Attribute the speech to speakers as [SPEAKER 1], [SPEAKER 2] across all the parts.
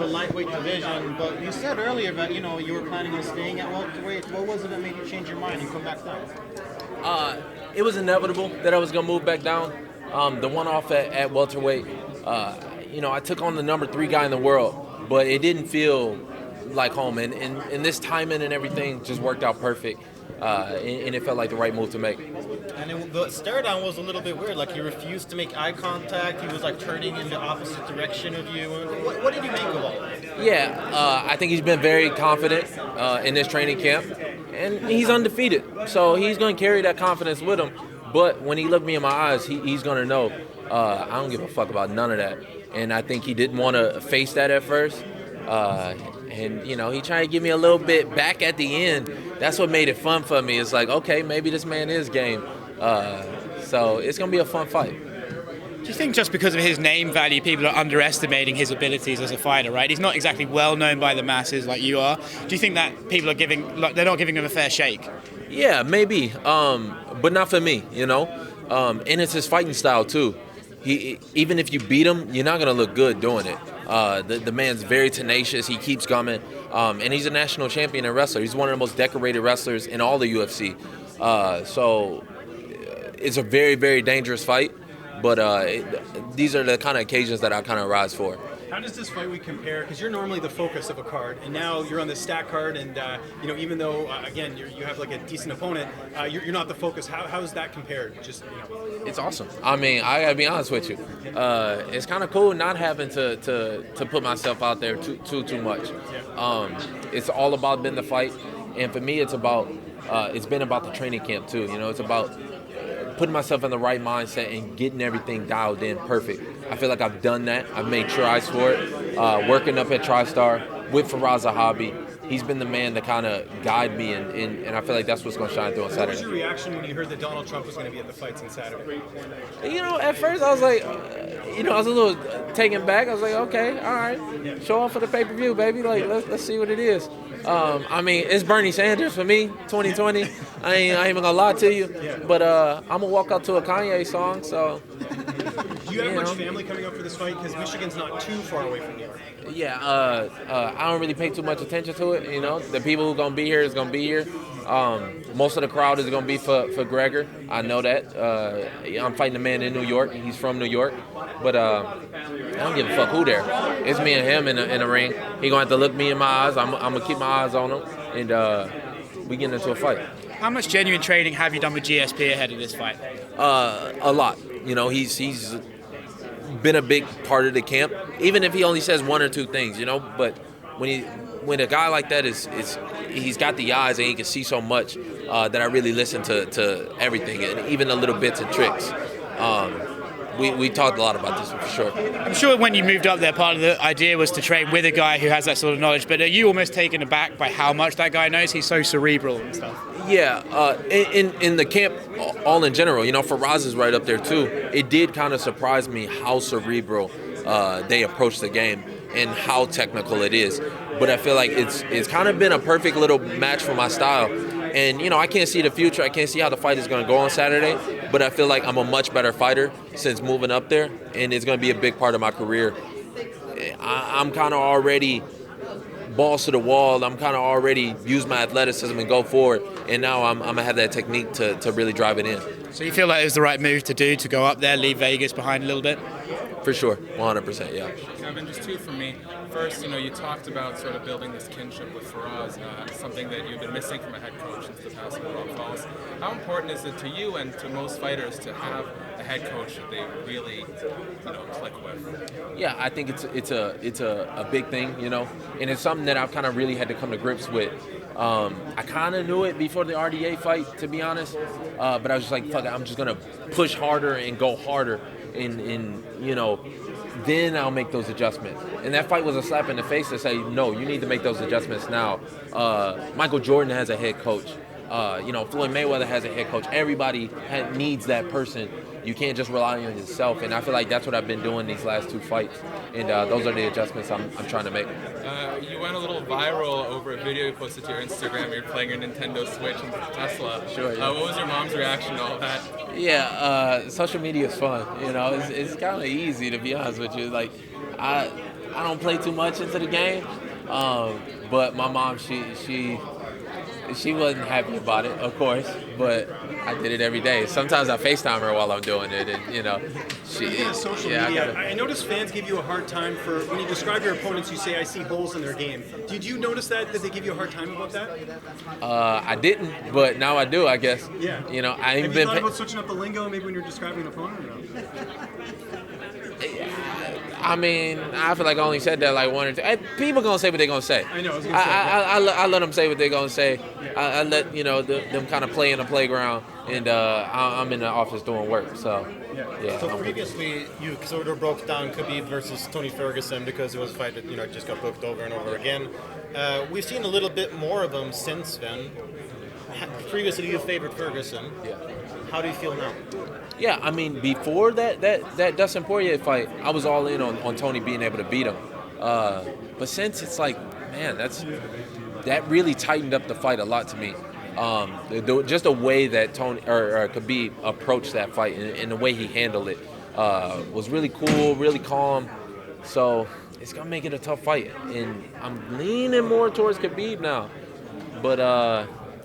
[SPEAKER 1] of a lightweight division, but you said earlier that you were planning on staying at welterweight. What was it that made you change your mind and come back down?
[SPEAKER 2] It was inevitable that I was gonna move back down. The one-off at welterweight, I took on the number 3 guy in the world, but it didn't feel like home, and this timing and everything just worked out perfect, and it felt like the right move to make.
[SPEAKER 1] And the stare down was a little bit weird. Like, he refused to make eye contact. He was like turning in the opposite direction of you. What did you make of all that?
[SPEAKER 2] Yeah, I think he's been very confident in this training camp, and he's undefeated. So he's going to carry that confidence with him. But when he looked me in my eyes, he's going to know I don't give a fuck about none of that. And I think he didn't want to face that at first. And, he tried to give me a little bit back at the end. That's what made it fun for me. It's like, okay, maybe this man is game. So it's going to be a fun fight.
[SPEAKER 3] Do you think just because of his name value, people are underestimating his abilities as a fighter, right? He's not exactly well known by the masses like you are. Do you think that people are they're not giving him a fair shake?
[SPEAKER 2] Yeah, maybe, but not for me, and it's his fighting style too. Even if you beat him, you're not gonna look good doing it. The man's very tenacious. He keeps coming, and he's a national champion and wrestler. He's one of the most decorated wrestlers in all the UFC. So it's a very, very dangerous fight. But these are the kind of occasions that I kind of rise for.
[SPEAKER 4] How does this fight week compare? Because you're normally the focus of a card, and now you're on the stack card, and even though again you have like a decent opponent, you're not the focus. How's that compared?
[SPEAKER 2] It's awesome. I mean, I gotta be honest with you. It's kind of cool not having to put myself out there too much. It's all about being the fight, and for me, it's been about the training camp too. It's about putting myself in the right mindset and getting everything dialed in perfect. I feel like I've done that. I've made strides for it. Working up at TriStar with Faraz Zahabi, he's been the man to kind of guide me, and I feel like that's what's going to shine through on Saturday.
[SPEAKER 4] What was your reaction when you heard that Donald Trump was going to be at the fights on Saturday?
[SPEAKER 2] At first I was like, I was a little taken back. I was like, okay, all right, show up for the pay-per-view, baby. Like, let's see what it is. It's Bernie Sanders for me, 2020. I ain't even gonna lie to you, but I'm gonna walk out to a Kanye song. So,
[SPEAKER 4] do you have much family coming up for this fight? Because Michigan's not too far away from New York.
[SPEAKER 2] Yeah, I don't really pay too much attention to it. The people who gonna be here is gonna be here. Most of the crowd is gonna be for Gregor. I know that. I'm fighting a man in New York. He's from New York, but I don't give a fuck who there. It's me and him in the ring. He gonna have to look me in my eyes. I'm gonna keep my eyes on him, and we get into a fight.
[SPEAKER 3] How much genuine training have you done with GSP ahead of this fight?
[SPEAKER 2] A lot. He's been a big part of the camp, even if he only says one or two things. But when a guy like that he's got the eyes and he can see so much that I really listen to everything, and even the little bits and tricks. We talked a lot about this for sure.
[SPEAKER 3] I'm sure when you moved up there, part of the idea was to train with a guy who has that sort of knowledge, but are you almost taken aback by how much that guy knows? He's so cerebral and stuff.
[SPEAKER 2] Yeah, in the camp, all in general, Faraz is right up there too. It did kind of surprise me how cerebral they approach the game and how technical it is. But I feel like it's kind of been a perfect little match for my style. And, I can't see the future. I can't see how the fight is going to go on Saturday. But I feel like I'm a much better fighter since moving up there. And it's going to be a big part of my career. I'm kind of already balls to the wall. I'm kind of already use my athleticism and go forward. And now I'm going to have that technique to really drive it in.
[SPEAKER 3] So you feel like it was the right move to do, to go up there, leave Vegas behind a little bit?
[SPEAKER 2] For sure, 100%, yeah.
[SPEAKER 5] Kevin, just two from me. First, you talked about sort of building this kinship with Faraz, something that you've been missing from a head coach since the past couple of falls. How important is it to you and to most fighters to have a head coach that they really, click with?
[SPEAKER 2] Yeah, I think it's a big thing, and it's something that I've kind of really had to come to grips with. I kind of knew it before the RDA fight, to be honest, but I was just like, fuck it, I'm just gonna push harder and go harder. And then I'll make those adjustments. And that fight was a slap in the face to say, no, you need to make those adjustments now. Michael Jordan has a head coach. Floyd Mayweather has a head coach. Everybody needs that person. You can't just rely on yourself. And I feel like that's what I've been doing these last two fights. And those are the adjustments I'm trying to make.
[SPEAKER 5] You went a little viral over a video you posted to your Instagram. You're playing your Nintendo Switch and Tesla.
[SPEAKER 2] Sure. Yeah.
[SPEAKER 5] What was your mom's reaction to all that?
[SPEAKER 2] Yeah, social media is fun. It's kind of easy, to be honest with you. Like, I don't play too much into the game. But my mom, she wasn't happy about it, of course, but I did it every day. Sometimes I FaceTime her while I'm doing it, and
[SPEAKER 4] Speaking of social media, I noticed fans give you a hard time for when you describe your opponents. You say, "I see holes in their game." Did you notice that they give you a hard time about that?
[SPEAKER 2] I didn't, but now I do, I guess.
[SPEAKER 4] Yeah.
[SPEAKER 2] I ain't
[SPEAKER 4] Have
[SPEAKER 2] been.
[SPEAKER 4] you thought about switching up the lingo maybe when you're describing an opponent? Or no?
[SPEAKER 2] I mean, I feel like I only said that like one or two. People gonna say what they gonna say.
[SPEAKER 4] I know. I
[SPEAKER 2] I let them say what they gonna say. I let them kind of play in the playground, and I'm in the office doing work. So yeah.
[SPEAKER 1] So previously, you sort of broke down Khabib versus Tony Ferguson because it was a fight that just got booked over and over again. We've seen a little bit more of them since then. Previously, you favored Ferguson.
[SPEAKER 2] Yeah.
[SPEAKER 1] How do you feel now?
[SPEAKER 2] Yeah, I mean, before that Dustin Poirier fight, I was all in on Tony being able to beat him. But since it's like, man, that really tightened up the fight a lot to me. Just the way that Tony or Khabib approached that fight and the way he handled it was really cool, really calm. So it's gonna make it a tough fight, and I'm leaning more towards Khabib now. But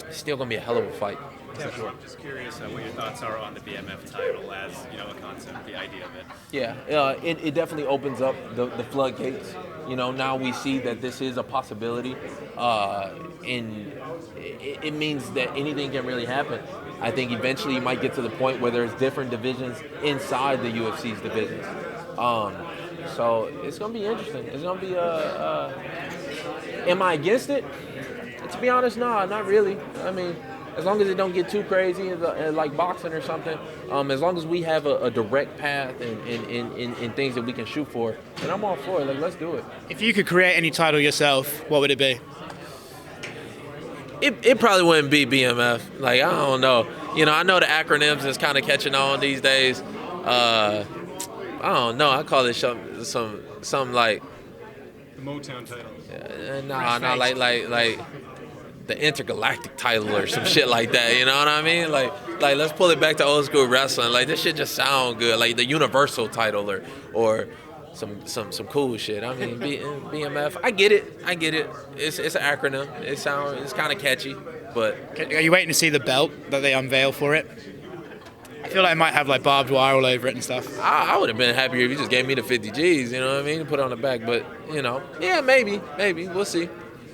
[SPEAKER 2] it's still gonna be a hell of a fight.
[SPEAKER 6] Yeah, sure. Just curious what your thoughts are on the BMF title as a concept, the idea of it.
[SPEAKER 2] Yeah, it definitely opens up the floodgates. Now we see that this is a possibility, and it means that anything can really happen. I think eventually you might get to the point where there's different divisions inside the UFC's divisions. So it's gonna be interesting. It's gonna be am I against it? To be honest, no, not really. I mean, as long as it don't get too crazy, like boxing or something, as long as we have a direct path and things that we can shoot for, then I'm all for it. Like, let's do it.
[SPEAKER 3] If you could create any title yourself, what would it be?
[SPEAKER 2] It probably wouldn't be BMF. Like, I don't know. I know the acronyms is kind of catching on these days. I don't know. I call it some like
[SPEAKER 4] The Motown title.
[SPEAKER 2] like the intergalactic title or some shit like that. You know what I mean? Like let's pull it back to old school wrestling. Like, this shit just sound good. Like the Universal title or some cool shit. I mean, BMF. I get it. It's an acronym. It's kind of catchy, but
[SPEAKER 3] Are you waiting to see the belt that they unveil for it? I feel like it might have like barbed wire all over it and stuff.
[SPEAKER 2] I would have been happier if you just gave me the 50 G's. You know what I mean? Put it on the back, but yeah, maybe we'll see.